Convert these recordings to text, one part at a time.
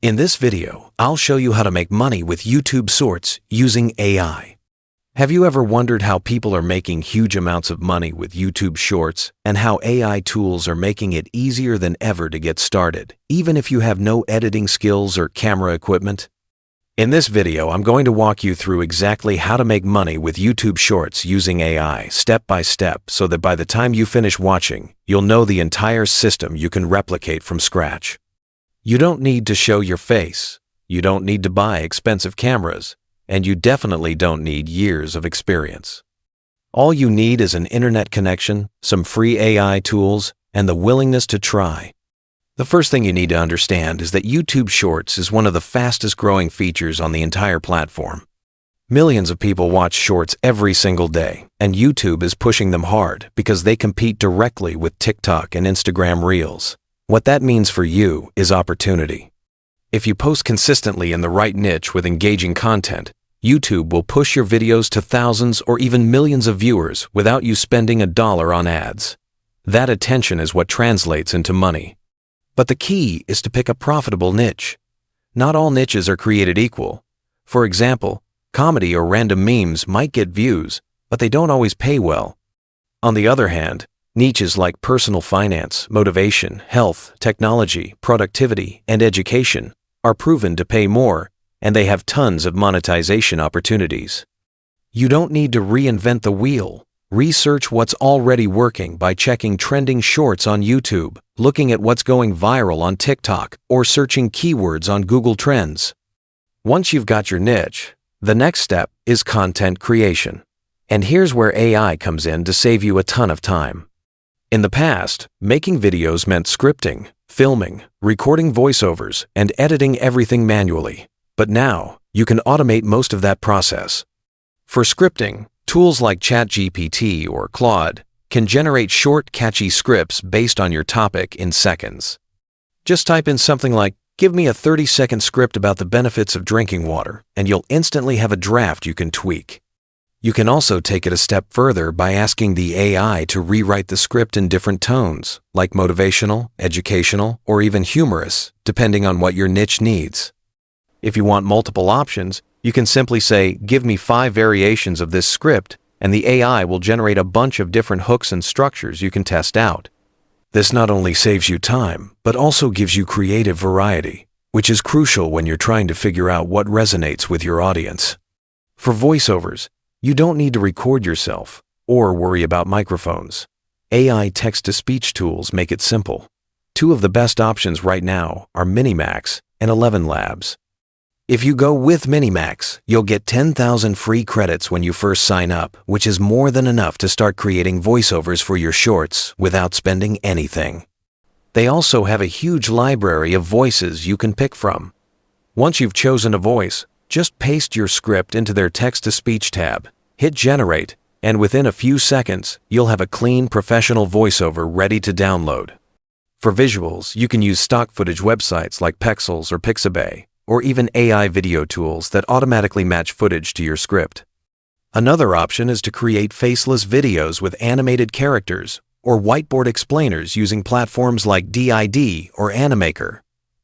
In this video, I'll show you how to make money with YouTube Shorts using AI. Have you ever wondered how people are making huge amounts of money with YouTube Shorts and how AI tools are making it easier than ever to get started, even if you have no editing skills or camera equipment? In this video, I'm going to walk you through exactly how to make money with YouTube Shorts using AI step by step so that by the time you finish watching, you'll know the entire system you can replicate from scratch. You don't need to show your face, you don't need to buy expensive cameras, and you definitely don't need years of experience. All you need is an internet connection, some free AI tools, and the willingness to try. The first thing you need to understand is that YouTube Shorts is one of the fastest growing features on the entire platform. Millions of people watch Shorts every single day, and YouTube is pushing them hard because they compete directly with TikTok and Instagram Reels. What that means for you is opportunity. If you post consistently in the right niche with engaging content, YouTube will push your videos to thousands or even millions of viewers without you spending $1 on ads. That attention is what translates into money. But the key is to pick a profitable niche. Not all niches are created equal. For example, comedy or random memes might get views, but they don't always pay well. On the other hand, niches like personal finance, motivation, health, technology, productivity, and education are proven to pay more, and they have tons of monetization opportunities. You don't need to reinvent the wheel. Research what's already working by checking trending shorts on YouTube, looking at what's going viral on TikTok, or searching keywords on Google Trends. Once you've got your niche, the next step is content creation. And here's where AI comes in to save you a ton of time. In the past, making videos meant scripting, filming, recording voiceovers, and editing everything manually. But now, you can automate most of that process. For scripting, tools like ChatGPT or Claude can generate short, catchy scripts based on your topic in seconds. Just type in something like, "Give me a 30-second script about the benefits of drinking water," and you'll instantly have a draft you can tweak. You can also take it a step further by asking the AI to rewrite the script in different tones, like motivational, educational, or even humorous, depending on what your niche needs. If you want multiple options, you can simply say, "Give me 5 variations of this script," and the AI will generate a bunch of different hooks and structures you can test out. This not only saves you time, but also gives you creative variety, which is crucial when you're trying to figure out what resonates with your audience. For voiceovers, you don't need to record yourself or worry about microphones. AI text-to-speech tools make it simple. 2 of the best options right now are Minimax and 11 Labs. If you go with Minimax, you'll get 10,000 free credits when you first sign up, which is more than enough to start creating voiceovers for your shorts without spending anything. They also have a huge library of voices you can pick from. Once you've chosen a voice, just paste your script into their text-to-speech tab, hit generate, and within a few seconds, you'll have a clean, professional voiceover ready to download. For visuals, you can use stock footage websites like Pexels or Pixabay, or even AI video tools that automatically match footage to your script. Another option is to create faceless videos with animated characters or whiteboard explainers using platforms like DID or Animaker.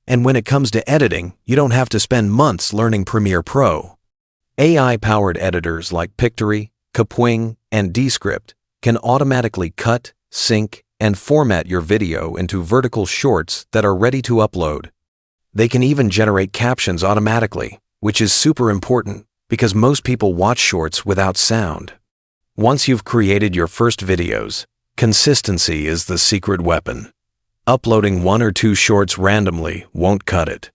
And when it comes to editing, you don't have to spend months learning Premiere Pro. AI-powered editors like Pictory, Kapwing, and Descript can automatically cut, sync, and format your video into vertical shorts that are ready to upload. They can even generate captions automatically, which is super important because most people watch shorts without sound. Once you've created your first videos, consistency is the secret weapon. Uploading 1 or 2 shorts randomly won't cut it.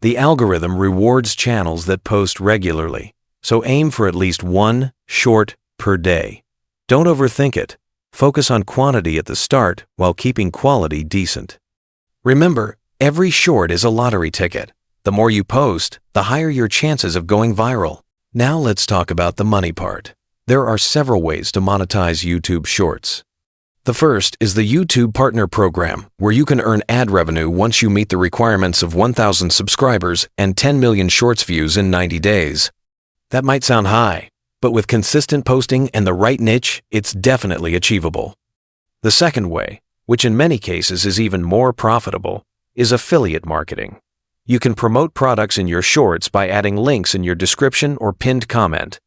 The algorithm rewards channels that post regularly, so aim for at least 1 short per day. Don't overthink it. Focus on quantity at the start while keeping quality decent. Remember, every short is a lottery ticket. The more you post, the higher your chances of going viral. Now let's talk about the money part. There are several ways to monetize YouTube Shorts. The first is the YouTube Partner Program, where you can earn ad revenue once you meet the requirements of 1,000 subscribers and 10 million Shorts views in 90 days. That might sound high, but with consistent posting and the right niche, it's definitely achievable. The second way, which in many cases is even more profitable, is affiliate marketing. You can promote products in your shorts by adding links in your description or pinned comment.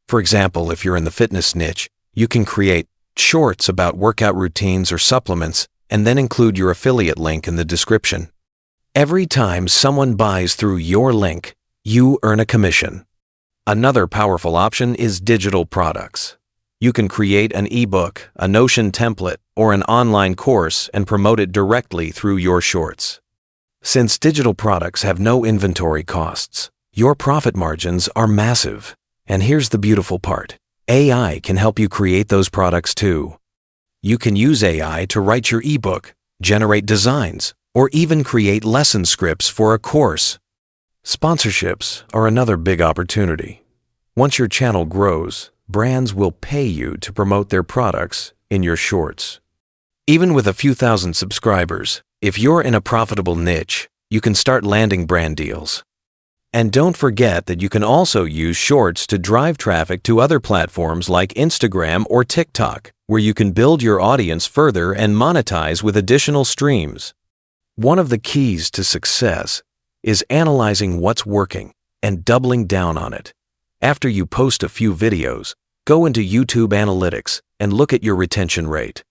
For example, if you're in the fitness niche, you can create shorts about workout routines or supplements and then include your affiliate link in the description. Every time someone buys through your link, you earn a commission. Another powerful option is digital products. You can create an ebook, a Notion template, or an online course and promote it directly through your shorts. Since digital products have no inventory costs, your profit margins are massive. And here's the beautiful part. AI can help you create those products too. You can use AI to write your ebook, generate designs, or even create lesson scripts for a course. Sponsorships are another big opportunity. Once your channel grows, brands will pay you to promote their products in your shorts. Even with a few thousand subscribers, if you're in a profitable niche, you can start landing brand deals. And don't forget that you can also use shorts to drive traffic to other platforms like Instagram or TikTok, where you can build your audience further and monetize with additional streams. One of the keys to success is analyzing what's working and doubling down on it. After you post a few videos, go into YouTube Analytics and look at your retention rate.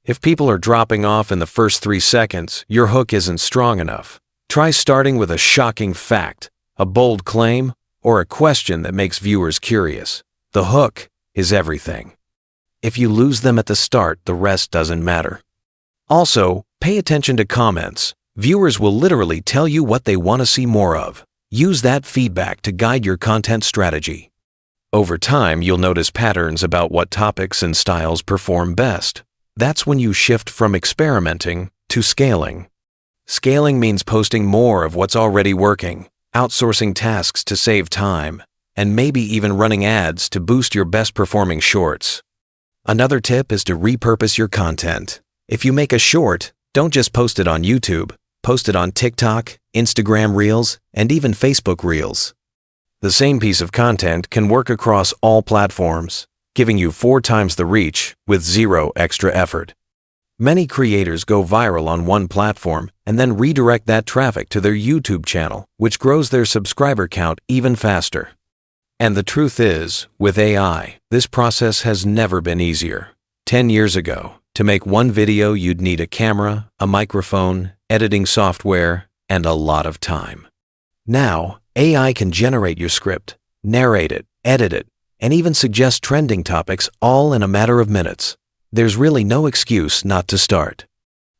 If people are dropping off in the first 3 seconds, your hook isn't strong enough. Try starting with a shocking fact, a bold claim, or a question that makes viewers curious. The hook is everything. If you lose them at the start, the rest doesn't matter. Also, pay attention to comments. Viewers will literally tell you what they want to see more of. Use that feedback to guide your content strategy. Over time, you'll notice patterns about what topics and styles perform best. That's when you shift from experimenting to scaling. Scaling means posting more of what's already working, outsourcing tasks to save time, and maybe even running ads to boost your best-performing shorts. Another tip is to repurpose your content. If you make a short, don't just post it on YouTube. Post it on TikTok, Instagram Reels, and even Facebook Reels. The same piece of content can work across all platforms, giving you 4 times the reach with 0 extra effort. Many creators go viral on one platform and then redirect that traffic to their YouTube channel, which grows their subscriber count even faster. And the truth is, with AI, this process has never been easier. 10 years ago, to make one video, you'd need a camera, a microphone, editing software, and a lot of time. Now, AI can generate your script, narrate it, edit it, and even suggest trending topics all in a matter of minutes. There's really no excuse not to start.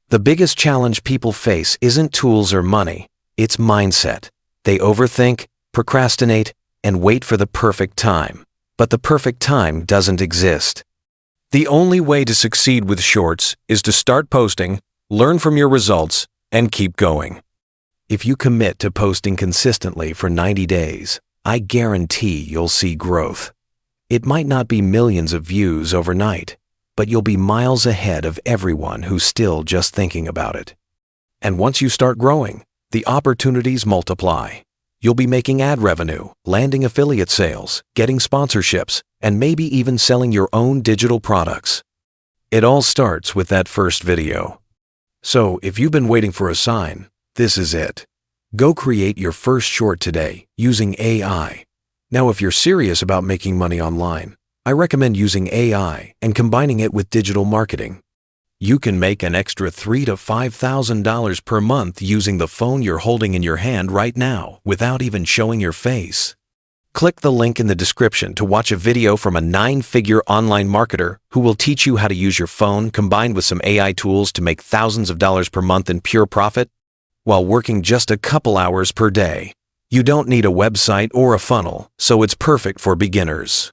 The biggest challenge people face isn't tools or money, it's mindset. They overthink, procrastinate, and wait for the perfect time. But the perfect time doesn't exist. The only way to succeed with shorts is to start posting, learn from your results, and keep going. If you commit to posting consistently for 90 days, I guarantee you'll see growth. It might not be millions of views overnight, but you'll be miles ahead of everyone who's still just thinking about it. And once you start growing, the opportunities multiply. You'll be making ad revenue, landing affiliate sales, getting sponsorships, and maybe even selling your own digital products. It all starts with that first video. So if you've been waiting for a sign, this is it. Go create your first short today using AI. Now, if you're serious about making money online, I recommend using AI and combining it with digital marketing. You can make an extra $3,000 to $5,000 per month using the phone you're holding in your hand right now without even showing your face. Click the link in the description to watch a video from a 9-figure online marketer who will teach you how to use your phone combined with some AI tools to make thousands of dollars per month in pure profit while working just a couple hours per day. You don't need a website or a funnel, so it's perfect for beginners.